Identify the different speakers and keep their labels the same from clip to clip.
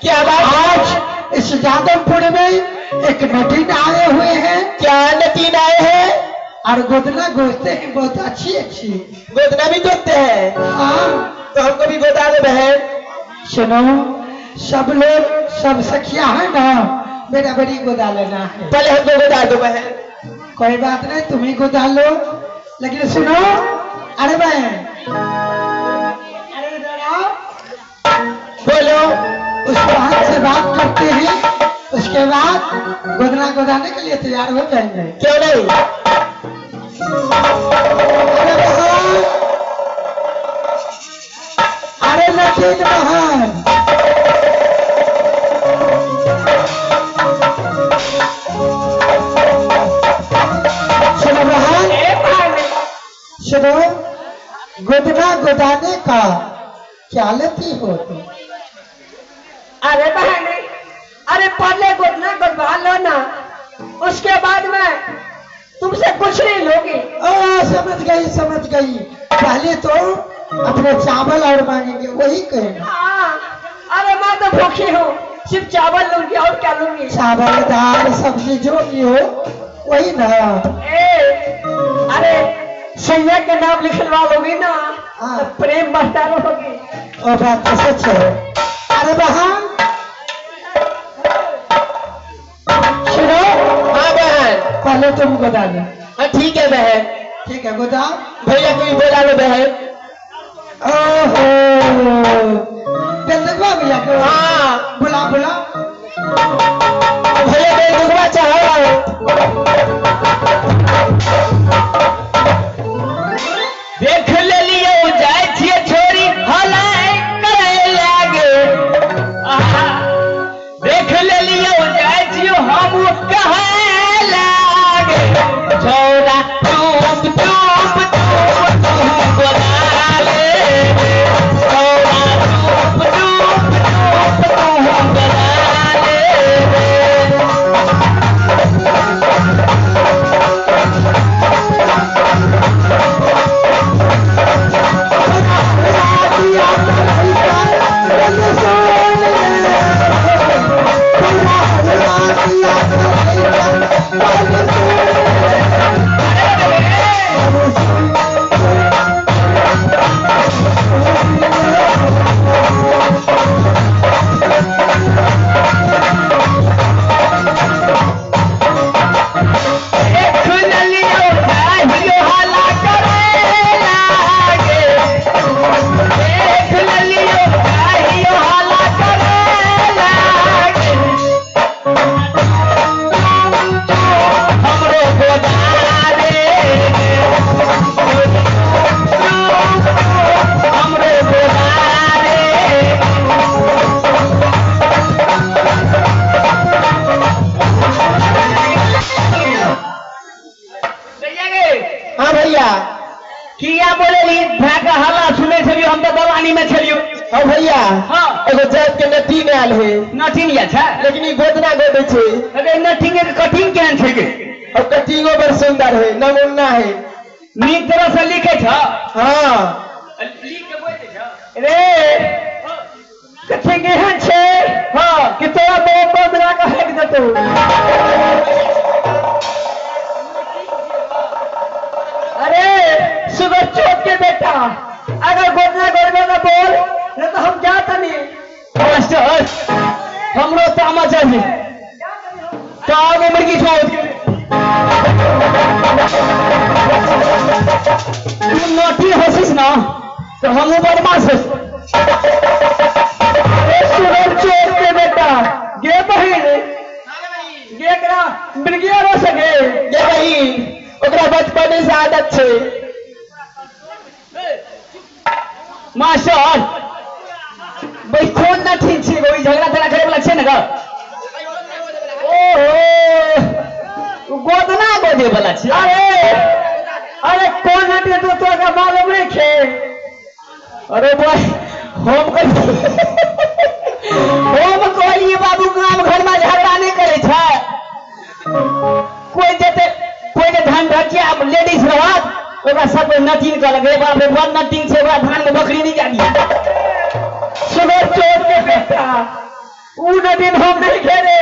Speaker 1: क्या बात?
Speaker 2: आज इस जादवपुर में एक नटीन आए हुए हैं।
Speaker 1: क्या नटीन आए हैं?
Speaker 2: और गोदना गोदते हैं, बहुत अच्छी अच्छी
Speaker 1: गोदना भी गोदते हैं।
Speaker 2: हाँ,
Speaker 1: तो हमको भी गोदा दो बहन।
Speaker 2: सुनो, सब लोग सब सखिया है ना, मेरा बड़ी गोदा लेना है।
Speaker 1: पहले हमको गोदा दो बहन।
Speaker 2: कोई बात नहीं, तुम ही गोदा लो, लेकिन सुनो, अरे बहन, अरे इधर आओ।
Speaker 1: बोलो।
Speaker 2: उस बहन से बात करते हैं, उसके बाद गोदना गोदाने के लिए तैयार हो जाएंगे।
Speaker 1: क्यों नहीं?
Speaker 2: अरे बहन, अरे नटीन बहन, सुनो बहन, सुनो, गोदना गोदाने का क्या लेती हो तुम?
Speaker 3: अरे बहने, अरे पहले गोदना गोदवा लो ना, उसके बाद में तुमसे कुछ नहीं लोगी।
Speaker 2: समझ गई। पहले तो अपने चावल और मांगेंगे, वही कहेंगे।
Speaker 3: हाँ, अरे मैं तो भूखी हूँ, सिर्फ चावल लूंगी और क्या लूंगी?
Speaker 2: चावल दाल सब्जी जो भी हो वही ना।
Speaker 3: अरे सैया के नाम लिखलवा लोगी ना,
Speaker 2: हाँ।
Speaker 3: तो प्रेम बढ़ता रहोगी।
Speaker 2: और बात तो सच है। अरे बहन, सुनो।
Speaker 1: हाँ बहन।
Speaker 2: पहले तुम गोदा लो।
Speaker 1: हाँ ठीक है बहन।
Speaker 2: ठीक है, गोदा।
Speaker 1: भैया कोई गोदा लो बहन।
Speaker 2: ओहो, गंदगवा भैया को।
Speaker 1: हाँ
Speaker 2: बुला बुला।
Speaker 1: भैया कोई दुखवा चाहो। देख ले लियो जाए छिए छोरी हलाए करे लागे। देख ले लियो जाए छियो हम कहे लागे। छोरा चुप चुप चुप चुप बना ले। छोरा चुप चुप चुप चुप बना ले। हाँ भैया किया बोले भागा हल्ला सुने छलियो, हम तो दलानी में छलियो। हाँ भैया। हाँ एगो जात के नटीन आयल है। नटीन या छा, लेकिन ई गोदना गोदे छे। अरे नटीन के कटिंग केहन छै के? और कटिंगो बड़ सुंदर है, नमूना है, नीक तरह से लिखे छ। हाँ लिख के बोल दे छ रे। कथि केहन छै? हाँ कि तोरा तो गोदना का हेक देतो।
Speaker 3: अरे सुबह चौक के बेटा, अगर गोदना गोदना ना बोल नहीं तो हम जाता नहीं।
Speaker 1: मास्टर हमरो तामा चाहिए। काम उम्र की छोड़ के तू नोटी होशिस ना तो हम बदमाश हो।
Speaker 3: सुबह चौक के बेटा, गे बहिन गे करा मिर्गिया रो सके।
Speaker 1: ये बहिन ओकरा बचपन से आदत छे। मास्टर भाई कौन ना ठीक छे, वही झगड़ा झगड़ा करे वाला छे ना। ओहो गोदना गोदे वाला छे।
Speaker 3: अरे कौन हटे तो तोरा मालूम नहीं खे?
Speaker 1: अरे भाई हम कहलिए बाबू गांव घर में झगड़ा नहीं करे छे। कोई जेते कोई जे धान ढकिया लेडीज रहत ओकरा सब नटीन का लगे। बाप रे बड़ नटीन छे, ओकरा धान में बकरी नहीं जानी।
Speaker 3: सुबह चोर के बेटा, वो नटीन हम नहीं खेले,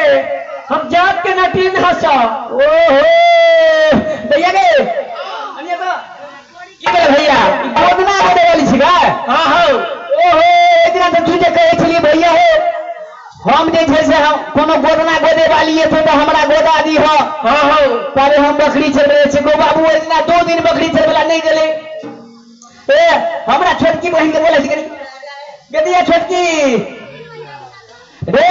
Speaker 3: हम जात के नटीन हंसा।
Speaker 1: ओहो भैया के की करे भैया गोदना गोदे वाली छिका।
Speaker 3: हाँ हाँ
Speaker 1: ओहो एक दिन तो तुझे कहे छलिए भैया हो हम जे छै से हम कोनो गोदना गोदे वाली है तो हमरा गोदा दी हो।
Speaker 3: हाँ हाँ
Speaker 1: पहले हम बकरी चलबे छै गो बाबू एक दिन 2 दिन बकरी चलबेला नहीं गेले। ए हमरा छोटकी बहन के बोले छै गदिया छोटकी रे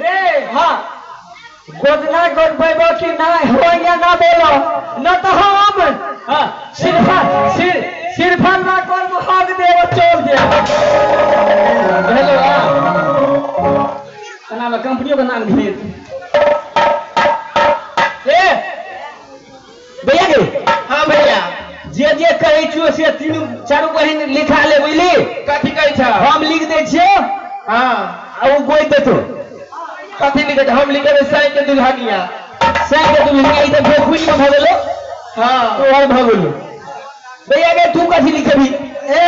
Speaker 3: रे हाँ गोदना गोदबेबो कि नहीं हो या ना बोलो न तो हम
Speaker 1: हां
Speaker 3: सिर्फ ना कर भाग देव चल गया।
Speaker 1: हेलो तना में कंपनियों का नाम भी ए भैया के।
Speaker 2: हाँ भैया
Speaker 1: जे कहै छियो से 3-4 बहन लिखा ले बुझली।
Speaker 2: कथी कहै छ?
Speaker 1: हम लिख दे छियो
Speaker 2: हाँ
Speaker 1: आ वो कोई देतो
Speaker 2: कथी लिखे? हम लिखे साई के दुल्हनिया।
Speaker 1: साई के दुल्हनिया ई तो भोकुली में भगलो।
Speaker 2: हाँ
Speaker 1: तो और भगलो भैया के तू कथी लिखबी?
Speaker 2: ए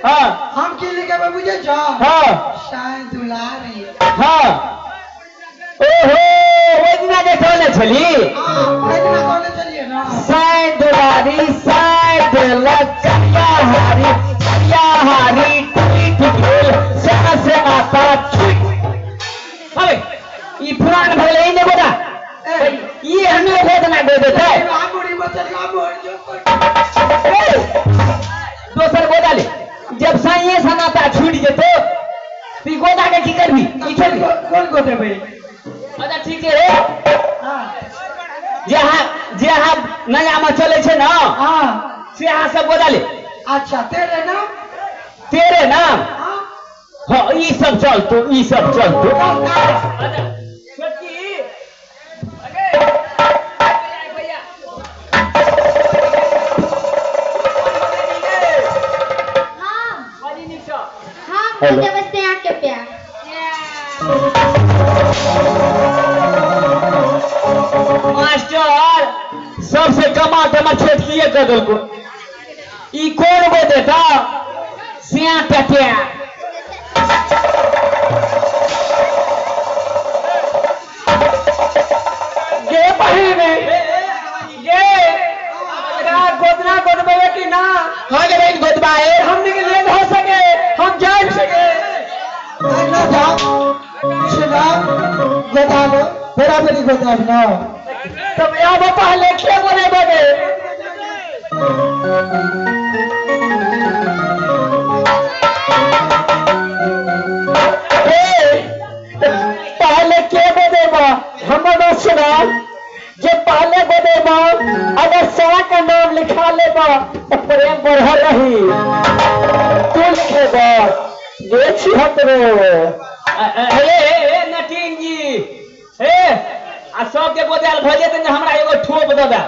Speaker 1: हां
Speaker 2: हम की लिखे बुझे छ?
Speaker 1: हां
Speaker 2: साई दुलारी।
Speaker 1: हां ओहो ओइ दिना देखले छली।
Speaker 2: हां कितना कॉलेज चलिए ना।
Speaker 1: साई दुलारी साई लचया हारी टीट गेल सना से माता छुट। अबे ई पुरान भले ही ने बोला ये हमें गोदना दे देता है।
Speaker 2: रामुड़ी बचल मोर जो
Speaker 1: दोसर गोदा ले जब साइए सनाता छूट जेतो ती गोदा के की करबी? ई छोड़
Speaker 2: कौन को देबे?
Speaker 1: अच्छा ठीक है रे जहाँ नया में चले छे ना
Speaker 2: हां
Speaker 1: से यहाँ सब गोदा ले।
Speaker 2: अच्छा तेरे नाम?
Speaker 1: तेरे नाम
Speaker 2: हां
Speaker 1: हाँ ई सब चलतो ई सब चलतो।
Speaker 4: हेलो बसते हैं आपके प्यार।
Speaker 1: मास्टर सबसे कमा टमा छोटकिए कर दल को ई कौन को देता सिया टटिया।
Speaker 3: गे बहिने गे गोदना गोदबे कि ना?
Speaker 1: हाँ के बहन गोदबाए
Speaker 3: हमने के ले हो सके हम जा सके।
Speaker 2: ना जा सुना गोदा लो तेरा भी गोदा ना।
Speaker 3: तब अब पहले क्या बोले बगे? पहले क्या बोले बा हम सुना जे पहले बोले बा अगर सा का नाम लिखा ले बा तो प्रेम बढ़ रही। तू लिखे बा ये छिहत्तरो
Speaker 1: हे नटीन जी हे आ सब के गोदाल भ जेते हमरा एगो ठोप द दा।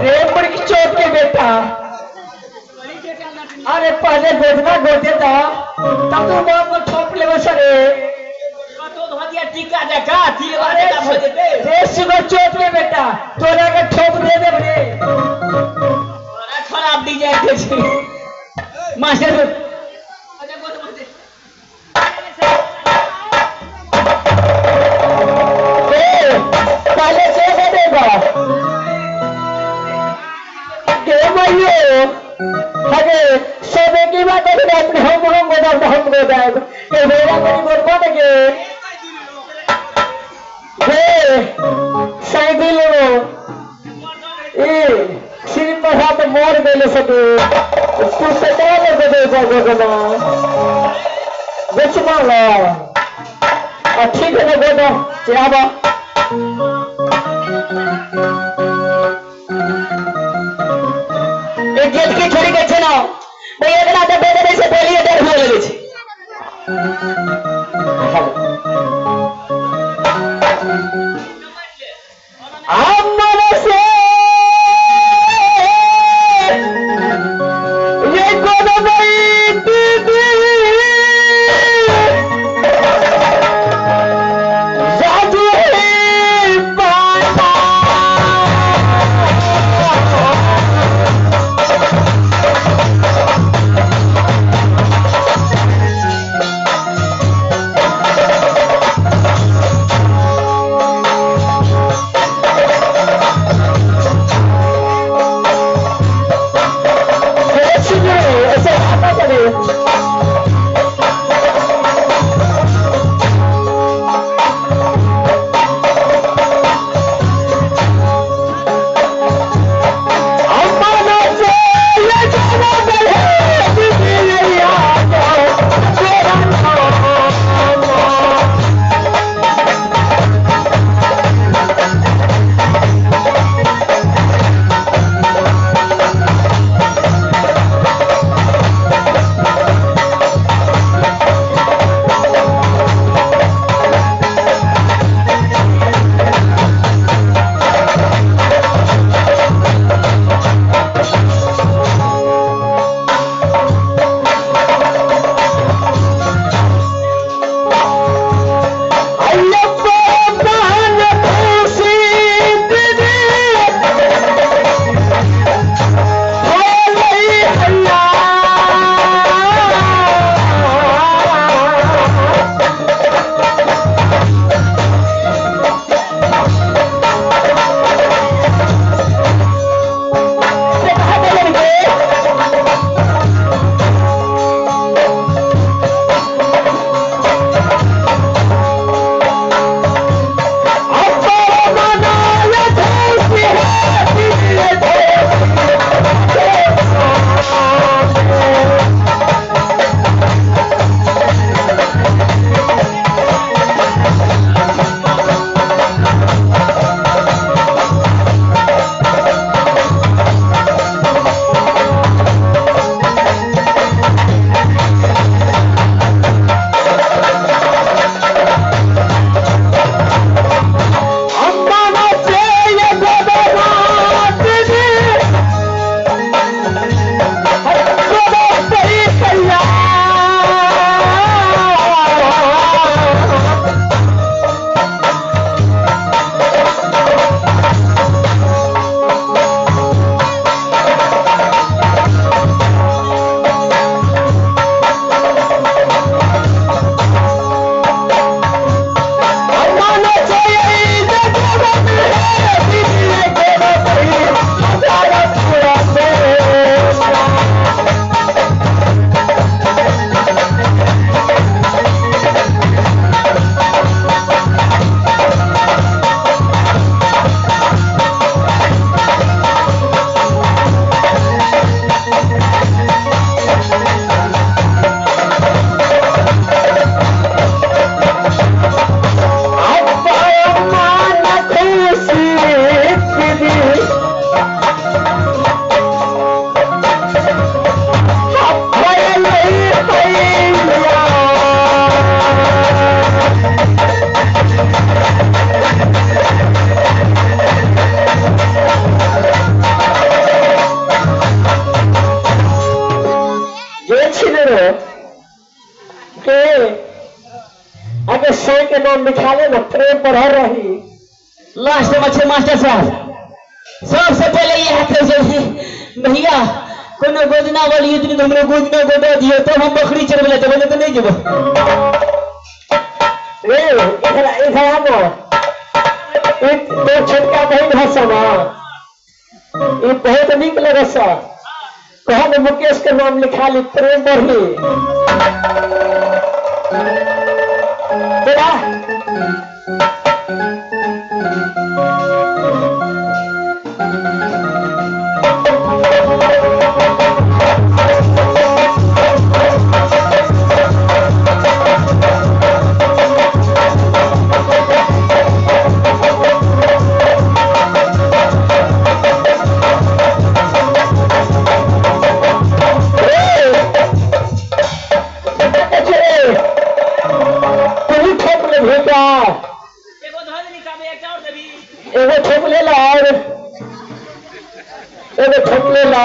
Speaker 3: रे बड़ी चोट के बेटा अरे पहले गोदना गोदे दा तब तू बाप को ठोप लेबे सरे।
Speaker 1: कतो धदिया टीका जका तिलवारे का भ जेते
Speaker 3: रे सुगर चोट के बेटा तोरा के ठोप दे दे रे।
Speaker 1: बड़ा खराब डिजाइन के छी मास्टर। अच्छा गोद मत
Speaker 3: पहले से देगा के भाइयों हगे सोने की बात है अपने हम गोदा के मेरा बड़ी गोद मत के साइकिल लो ए सिर्फ पर हाथ मोड़ दे ले सके तू से तो दे गोदा बेच माला ठीक है गोदा चाबा
Speaker 1: एक गेट के छोड़ी के छै ना भाई एकरा त बेटे से पहले डर हो लगे छै।
Speaker 3: अमर से ये गोदबई दीदी जादू पाता आगे सही के नाम लिखा ले ना प्रेम बढ़ रही।
Speaker 1: लास्ट में छे मास्टर साहब सबसे पहले ये हाथ से भैया कोनो गोदना वाली इतनी तो हमरे गोदना गोदा दियो तो हम बकरी चरबले तो बोले तो नहीं जब
Speaker 3: रे इधर आओ एक दो छोटका बहन हसना ये बहुत निक लगे सा कहा मुकेश के नाम लिखा ली प्रेम बढ़ी तेरा एगो ठोक ले ला